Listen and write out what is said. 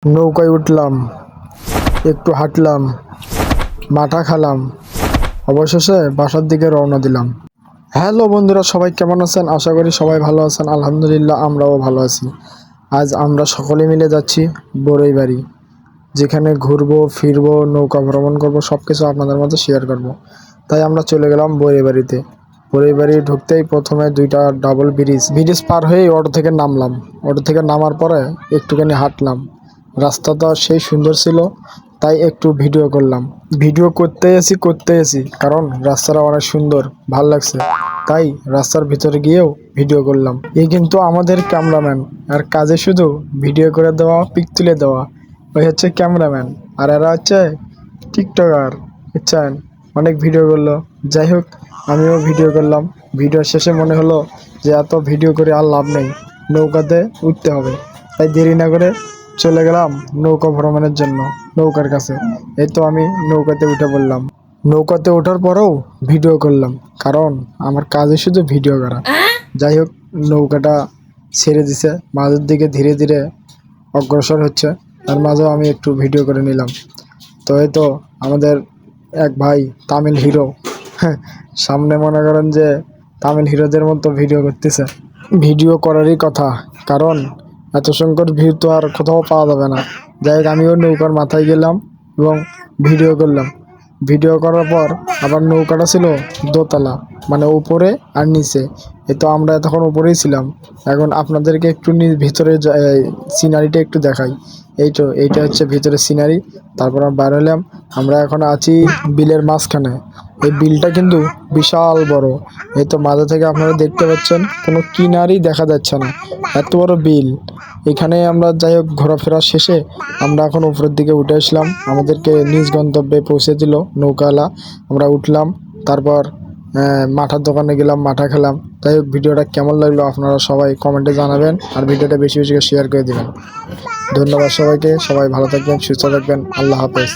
নৌকায় উঠলাম, একটু হাঁটলাম, মাঠা খালাম, অবশেষে বাসার দিকে রওনা দিলাম। হ্যালো বন্ধুরা, সবাই কেমন আছেন? আশা করি সবাই ভালো আছেন। আলহামদুলিল্লাহ, আমরাও ভালো আছি। আজ আমরা সকলে মিলে যাচ্ছি বড়ই বাড়ি, যেখানে ঘুরবো ফিরবো, নৌকা ভ্রমণ করবো, সব কিছু আপনাদের মধ্যে শেয়ার করব। তাই আমরা চলে গেলাম বড়ই বাড়িতে। বড়ই বাড়ি ঢুকতেই প্রথমে দুইটা ডাবল ব্রিজ পার হয়ে অটো থেকে নামলাম। অটো থেকে নামার পরে একটুখানি হাঁটলাম। রাস্তাটা সেই সুন্দর ছিল, তাই একটু ভিডিও করলাম। ভিডিও করতে এসি কারণ রাস্তাটা অনেক সুন্দর, ভাল লাগছে, তাই রাস্তার ভিতরে গিয়েও ভিডিও করলাম। এই কিন্তু আমাদের ক্যামেরাম্যান, আর কাজে শুধু ভিডিও করে দেওয়া, পিক তুলে দেওয়া। ওই হচ্ছে ক্যামেরাম্যান, আর এরা হচ্ছে টিকটকার, বুঝছেন? অনেক ভিডিও করলো। যাই হোক, আমিও ভিডিও করলাম। ভিডিও শেষে মনে হলো যে এত ভিডিও করে আর লাভ নেই, নৌকাতে উঠতে হবে। তাই দেরি না করে চলে গেলাম নৌকা ভ্রমণের জন্য নৌকার কাছে। এই তো আমি নৌকাতে উঠে পড়লাম। নৌকাতে ওঠার পরেও ভিডিও করলাম, কারণ আমার কাজে শুধু ভিডিও করা। যাই হোক, নৌকাটা ছেড়ে দিছে, মাঝের দিকে ধীরে ধীরে অগ্রসর হচ্ছে, তার মাঝেও আমি একটু ভিডিও করে নিলাম। তো এই তো আমাদের এক ভাই তামিল হিরো, সামনে মনে করেন যে তামিল হিরোদের মতো ভিডিও করতেছে। ভিডিও করারই কথা, কারণ এত সংখ্যক ভিউ তো আর কোথাও পাওয়া যাবে না। যাই হোক, আমিও নৌকার মাথায় গেলাম এবং ভিডিও করলাম। ভিডিও করার পর আবার নৌকাটা ছিল দোতলা, মানে উপরে আর নিচে। এই তো আমরা তখন উপরেই ছিলাম। এখন আপনাদেরকে একটু ভিতরে সিনারিটা একটু দেখাই। এইটা হচ্ছে ভিতরে সিনারি। তারপর আমরা বাইরে হলাম। আমরা এখন আছি বিলের মাঝখানে। এই বিলটা কিন্তু বিশাল বড়। এই তো মাঝে থেকে আপনারা দেখতে পাচ্ছেন, কোনো কিনারই দেখা যাচ্ছে না, এত বড় বিল। এখানে আমরা যাই হোক ঘোরাফেরা শেষে আমরা এখন উপরের দিকে উঠে আসলাম। আমাদেরকে নিজ গন্তব্যে পৌঁছে দিল নৌকাওয়ালা। আমরা উঠলাম, তারপর মাঠার দোকানে গেলাম, মাঠা খেলাম। যাই হোক, ভিডিওটা কেমন লাগলো আপনারা সবাই কমেন্টে জানাবেন, আর ভিডিওটা বেশি বেশি শেয়ার করে দিবেন। ধন্যবাদ সবাইকে। সবাই ভালো থাকবেন, সুস্থ থাকবেন। আল্লাহ হাফেজ।